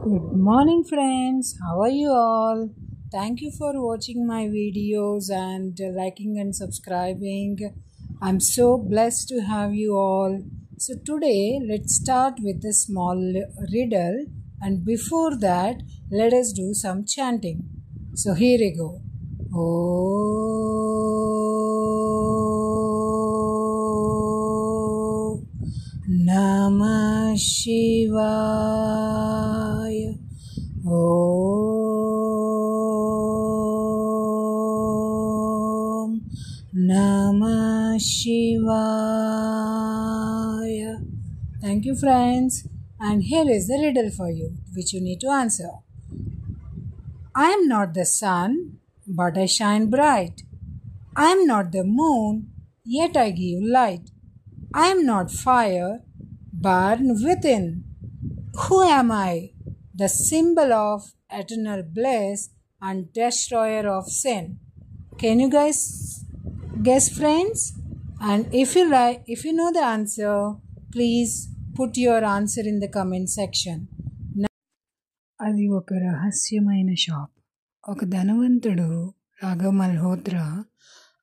Good morning, friends. How are you all? Thank you for watching my videos and liking and subscribing. I'm so blessed to have you all. So, today let's start with a small riddle, and before that, let us do some chanting. So, here we go. Oh Namah Shivaya. Om Namah Shivaya. Thank you, friends. And here is the riddle for you, which you need to answer. I am not the sun, but I shine bright. I am not the moon, yet I give light. I am not fire, burn within. Who am I? The symbol of eternal bliss and destroyer of sin. Can you guys guess, friends? And if you know the answer, please put your answer in the comment section. అది ఒక రహస్యమైన shop. ఒక ధనవంతుడు రాఘవ్ మల్హోత్రా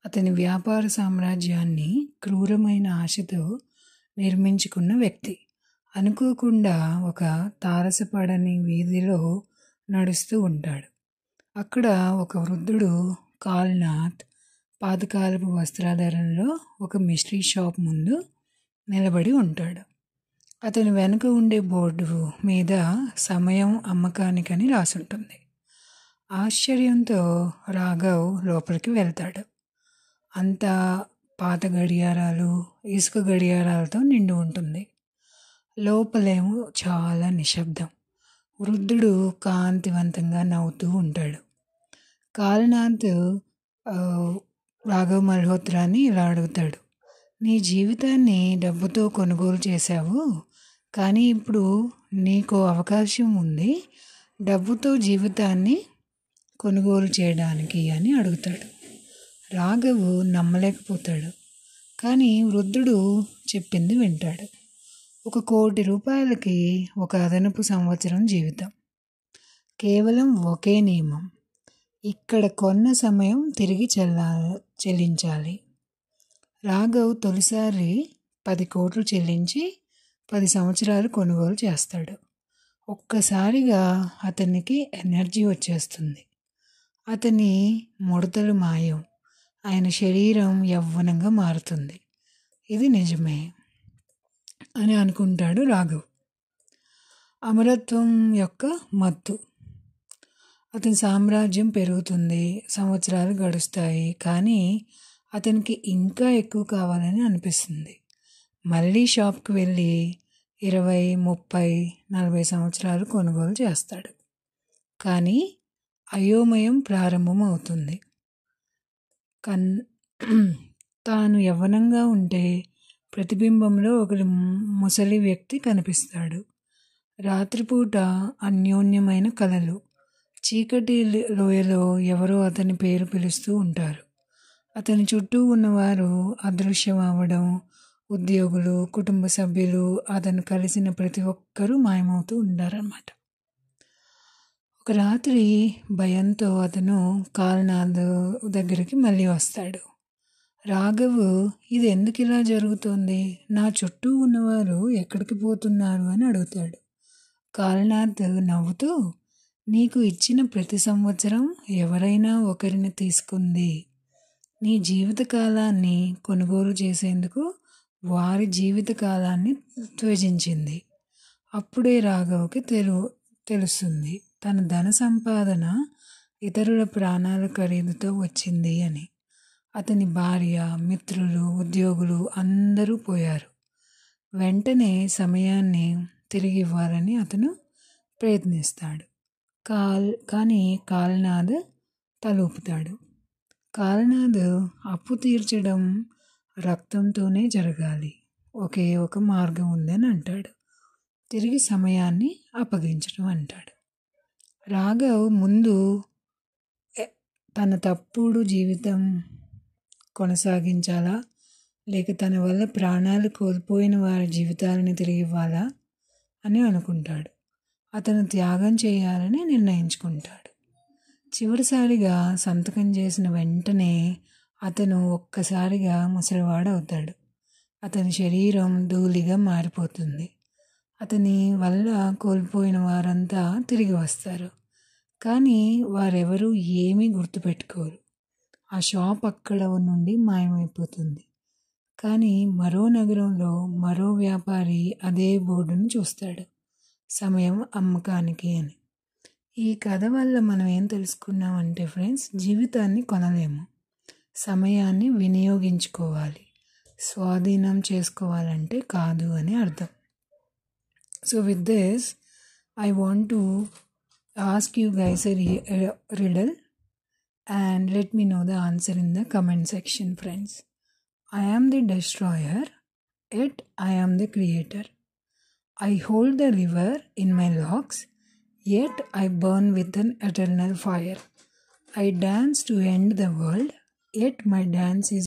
అతని వ్యాపార సామ్రాజ్యాన్ని క్రూరమైన ఆశతో నిర్మించుకున్న వ్యక్తి. అనుకోకుండా ఒక తారసపడని వీధిలో నడుస్తూ ఉంటాడు. అక్కడ ఒక వృద్ధుడు కాల్నాథ్ పాతకాలపు వస్త్రాధారణలో ఒక మిస్టరీ షాప్ ముందు నిలబడి ఉంటాడు. అతని వెనుక ఉండే బోర్డు మీద సమయం అమ్మకానికని రాసుంటుంది. ఆశ్చర్యంతో రాఘవ్ లోపలికి వెళ్తాడు. అంతా పాత గడియారాలు, ఇసుక గడియారాలతో నిండి ఉంటుంది. లోపలేమో చాలా నిశ్శబ్దం. వృద్ధుడు కాంతివంతంగా నవ్వుతూ ఉంటాడు. కాల్నాథ్ రాఘవ్ మల్హోత్రాని ఇలా అడుగుతాడు, నీ జీవితాన్ని డబ్బుతో కొనుగోలు చేశావు, కానీ ఇప్పుడు నీకు అవకాశం ఉంది డబ్బుతో జీవితాన్ని కొనుగోలు చేయడానికి అని అడుగుతాడు. రాఘవ్ నమ్మలేకపోతాడు, కానీ వృద్ధుడు చెప్పింది వింటాడు. 1 కోటి రూపాయలకి ఒక అదనపు సంవత్సరం జీవితం. కేవలం ఒకే నియమం, ఇక్కడ కొన్న సమయం తిరిగి చెల్లించాలి. రాఘవ్ తొలిసారి 10 కోట్లు చెల్లించి 10 సంవత్సరాలు కొనుగోలు చేస్తాడు. ఒక్కసారిగా అతనికి ఎనర్జీ వచ్చేస్తుంది. అతని ముడతలు మాయం, ఆయన శరీరం యవ్వనంగా మారుతుంది. ఇది నిజమే అని అనుకుంటాడు రాఘవ్. అమరత్వం యొక్క మత్తు. అతని సామ్రాజ్యం పెరుగుతుంది, సంవత్సరాలు గడుస్తాయి, కానీ అతనికి ఇంకా ఎక్కువ కావాలని అనిపిస్తుంది. మళ్ళీ షాప్కి వెళ్ళి 20, 30, 40 సంవత్సరాలు కొనుగోలు చేస్తాడు. కానీ అయోమయం ప్రారంభం అవుతుంది. తాను యవ్వనంగా ఉంటే ప్రతిబింబంలో ఒక ముసలి వ్యక్తి కనిపిస్తాడు. రాత్రిపూట అన్యోన్యమైన కలలు. చీకటి లోయలో ఎవరో అతని పేరు పిలుస్తూ ఉంటారు. అతని చుట్టూ ఉన్నవారు అదృశ్యం అవ్వడం, ఉద్యోగులు, కుటుంబ సభ్యులు, అతను కలిసిన ప్రతి ఒక్కరూ మాయమవుతూ ఉంటారన్నమాట. ఒక రాత్రి భయంతో అతను కాల్నాథ్ దగ్గరికి మళ్ళీ వస్తాడు. రాఘవ్, ఇది ఎందుకు ఇలా జరుగుతోంది? నా చుట్టూ ఉన్నవారు ఎక్కడికి పోతున్నారు అని అడుగుతాడు. కాల్నాథ్ నవ్వుతూ, నీకు ఇచ్చిన ప్రతి సంవత్సరం ఎవరైనా ఒకరిని తీసుకుంది. నీ జీవితకాలాన్ని కొనుగోలు చేసేందుకు వారి జీవితకాలాన్ని త్యజించింది. అప్పుడే రాఘవ్కి తెలుస్తుంది తన ధన సంపాదన ఇతరుల ప్రాణాల ఖరీదుతో వచ్చింది అని. అతని భార్య, మిత్రులు, ఉద్యోగులు అందరూ పోయారు. వెంటనే సమయాన్ని తిరిగి ఇవ్వాలని అతను ప్రయత్నిస్తాడు. కానీ కాల్నాథ్ తలూపుతాడు. కాల్నాథ్, అప్పు తీర్చడం రక్తంతోనే జరగాలి, ఒకే ఒక మార్గం ఉందని అంటాడు. తిరిగి సమయాన్ని అప్పగించడం అంటాడు. రాఘవ్ ముందు తన తప్పుడు జీవితం కొనసాగించాలా, లేక తన వల్ల ప్రాణాలు కోల్పోయిన వారి జీవితాలను తిరిగి ఇవ్వాలా అని అనుకుంటాడు. అతను త్యాగం చేయాలని నిర్ణయించుకుంటాడు. చివరిసారిగా సంతకం చేసిన వెంటనే అతను ఒక్కసారిగా ముసలివాడవుతాడు. అతని శరీరం ధూళిగా మారిపోతుంది. అతని వల్ల కోల్పోయిన వారంతా తిరిగి వస్తారు. కానీ వారెవరూ ఏమీ గుర్తుపెట్టుకోరు. ఆ షాప్ అక్కడ నుండి మాయమైపోతుంది. కానీ మరో నగరంలో మరో వ్యాపారి అదే బోర్డును చూస్తాడు, సమయం అమ్మకానికి అని. ఈ కథ వల్ల మనం ఏం తెలుసుకున్నామంటే ఫ్రెండ్స్, జీవితాన్ని కొనలేము, సమయాన్ని వినియోగించుకోవాలి, స్వాధీనం చేసుకోవాలంటే కాదు అని అర్థం. So with this I want to ask you guys a riddle and let me know the answer in the comment section, friends. I am the destroyer, yet I am the creator. I hold the river in my locks, yet I burn with an eternal fire. I dance to end the world, yet my dance is